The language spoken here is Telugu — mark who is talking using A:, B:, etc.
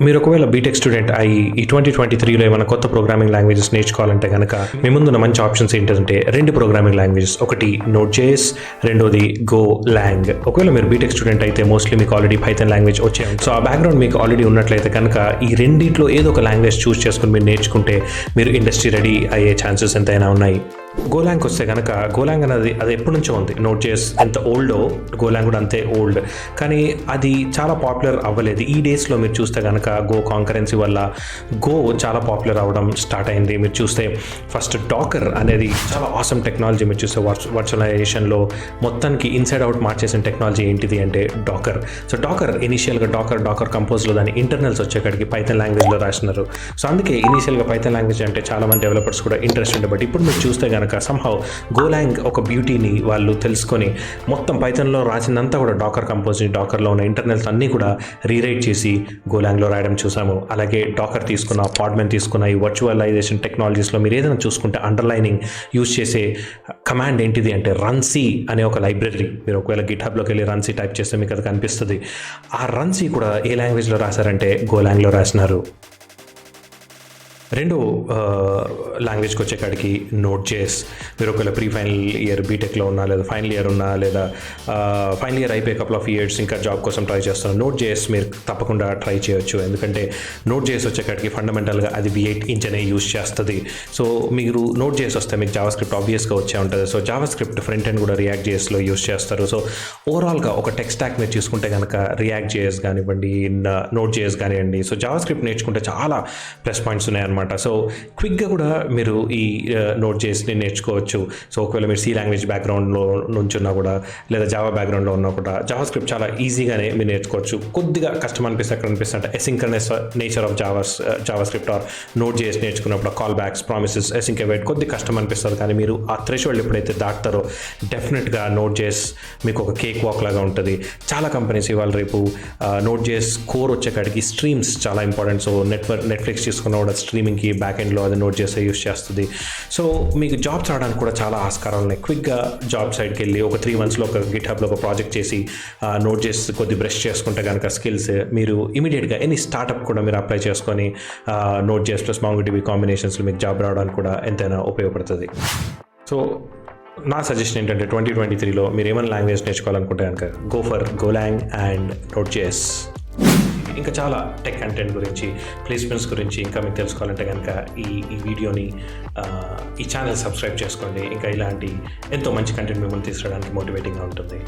A: మీరు ఒకవేళ బీటెక్ స్టూడెంట్ అయ్యి ఈ 2023లో ఏమైనా కొత్త ప్రోగ్రామింగ్ లాంగ్వేజెస్ నేర్చుకోవాలంటే కనుక మీ ముందున్న మంచి ఆప్షన్స్ ఏంటంటే 2 ప్రోగ్రామింగ్ లాంగ్వేజెస్, ఒకటి node.js, రెండోది golang. ఒకవేళ మీరు బీటెక్ స్టూడెంట్ అయితే మోస్ట్లీ మీకు ఆల్రెడీ పైథాన్ లాంగ్వేజ్ వచ్చే, సో ఆ బ్యాక్గ్రౌండ్ మీకు ఆల్రెడీ ఉన్నట్లయితే కనుక ఈ రెండింటిలో ఏదో ఒక లాంగ్వేజ్ చూస్ చేసుకుని మీరు నేర్చుకుంటే మీరు ఇండస్ట్రీ రెడీ అయ్యే ఛాన్సెస్ ఎంతైనా ఉన్నాయి. గోలాంగ్ వస్తే కనుక గోలాంగ్ అనేది అది ఎప్పటి నుంచో ఉంది. node.js ఎంత ఓల్డో గోలాంగ్ కూడా అంతే ఓల్డ్, కానీ అది చాలా పాపులర్ అవ్వలేదు. ఈ డేస్లో మీరు చూస్తే కనుక గో కాంకరెన్సీ వల్ల గో చాలా పాపులర్ అవ్వడం స్టార్ట్ అయింది. మీరు చూస్తే ఫస్ట్ డాకర్ అనేది చాలా ఆసమ్ టెక్నాలజీ. మీరు చూస్తే వర్చువలైజేషన్లో మొత్తానికి ఇన్సైడ్ అవుట్ మార్చేసిన టెక్నాలజీ ఏంటిది అంటే డాకర్. సో డాకర్ ఇనీషియల్గా డాకర్ కంపోజ్లో దాని ఇంటర్నల్స్ వచ్చేకాడికి పైథాన్ లాంగ్వేజ్లో రాసినారు. సో అందుకే ఇనీషియల్గా పైథాన్ లాంగ్వేజ్ అంటే చాలామంది డెవలపర్స్ కూడా ఇంట్రెస్ట్ ఉండే. బట్ ఇప్పుడు మీరు చూస్తే కనుక సమ్హౌ గోలాంగ్ ఒక బ్యూటీని వాళ్ళు తెలుసుకొని మొత్తం పైథాన్లో రాసిందంతా కూడా డాకర్ కంపోజ్ని, డాకర్లో ఉన్న ఇంటర్నల్స్ అన్నీ కూడా రీరైట్ చేసి గోలాంగ్లో రాయడం చూసాము. అలాగే డాకర్ తీసుకున్న, పాడ్మెన్ తీసుకున్న ఈ వర్చువలైజేషన్ టెక్నాలజీస్లో మీరు ఏదైనా చూసుకుంటే అండర్లైనింగ్ యూజ్ చేసే కమాండ్ ఏంటిది అంటే రన్సీ అనే ఒక లైబ్రరీ. మీరు ఒకవేళ గిట్హబ్లోకి వెళ్ళి రన్సీ టైప్ చేస్తే మీకు అది కనిపిస్తుంది. ఆ రన్సీ కూడా ఏ లాంగ్వేజ్లో రాశారంటే గోలాంగ్లో రాసినారు. రెండో లాంగ్వేజ్కి వచ్చేకాడికి node.js. మీరు ఒకవేళ ప్రీ ఫైనల్ ఇయర్ బీటెక్లో ఉన్నా, లేదా ఫైనల్ ఇయర్ ఉన్నా, లేదా ఫైనల్ ఇయర్ అయిపోయి కపుల్ ఆఫ్ ఇయర్స్ ఇంకా జాబ్ కోసం ట్రై చేస్తున్నారు, node.js మీరు తప్పకుండా ట్రై చేయొచ్చు. ఎందుకంటే node.js వచ్చేకాడికి ఫండమెంటల్గా అది V8 ఇంజనే యూజ్ చేస్తుంది. సో మీరు node.js వస్తే మీకు జావాస్క్రిప్ట్ ఆబ్వియస్గా వచ్చే ఉంటుంది. సో జావాస్క్రిప్ట్ ఫ్రంట్ ఎండ్ కూడా React.jsలో యూజ్ చేస్తారు. సో ఓవరాల్గా ఒక టెక్ స్టాక్ మీరు చూసుకుంటే కనుక React.js కానివ్వండి, node.js కానివ్వండి, సో జావాస్క్రిప్ట్ నేర్చుకుంటే చాలా ప్లస్ పాయింట్స్ ఉన్నాయన్నమాట. సో క్విక్గా కూడా మీరు ఈ node.jsని నేర్చుకోవచ్చు. సో ఒకవేళ మీరు సి లాంగ్వేజ్ బ్యాక్గ్రౌండ్లో నుంచి ఉన్నా కూడా, లేదా జావా బ్యాక్గ్రౌండ్లో ఉన్నా కూడా జావాస్క్రిప్ట్ చాలా ఈజీగానే మీరు నేర్చుకోవచ్చు. కొద్దిగా కష్టం అనిపిస్తే అక్కడ అనిపిస్తే అంటే asynchronous nature of JavaScript or node.js నేర్చుకున్నప్పుడు callbacks, promises, async await కొద్దిగా కష్టం అనిపిస్తుంది. కానీ మీరు ఆ థ్రెషోల్డ్ ఎప్పుడైతే దాటుతారో డెఫినెట్గా node.js మీకు ఒక కేక్ వాక్ లాగా ఉంటుంది. చాలా కంపెనీస్ ఇవాళ రేపు node.js కోర్ వచ్చేకాడికి స్ట్రీమ్స్ చాలా ఇంపార్టెంట్. సో నెట్ఫ్లిక్స్ తీసుకున్న కూడా స్ట్రీమింగ్కి బ్యాక్ ఎండ్లో అది node.js యూస్ చేస్తుంది. సో మీకు జాబ్స్ రావడానికి కూడా చాలా ఆస్కారాలు ఉన్నాయి. క్విక్గా జాబ్ సైడ్కి వెళ్ళి ఒక 3 monthsలో ఒక గిట్హబ్లో ఒక ప్రాజెక్ట్ చేసి node.js కొద్ది బ్రష్ చేసుకుంటే కనుక స్కిల్స్ మీరు ఇమీడియట్గా ఎనీ స్టార్టప్ కూడా మీరు అప్లై చేసుకొని node.js ప్లస్ MongoDB కాంబినేషన్స్లో మీకు జాబ్ రావడానికి కూడా ఎంతైనా ఉపయోగపడుతుంది. సో నా సజెషన్ ఏంటంటే 2023లో మీరు ఏమైనా లాంగ్వేజ్ నేర్చుకోవాలనుకుంటే కనుక go for golang and node.js. ఇంకా చాలా టెక్ కంటెంట్ గురించి, ప్లేస్మెంట్స్ గురించి ఇంకా మీకు తెలుసుకోవాలంటే కనుక ఈ వీడియోని, ఈ ఛానల్ సబ్స్క్రైబ్ చేసుకోండి. ఇంకా ఇలాంటి ఎంతో మంచి కంటెంట్ మిమ్మల్ని తీసుకురావడానికి మోటివేటింగ్గా ఉంటుంది.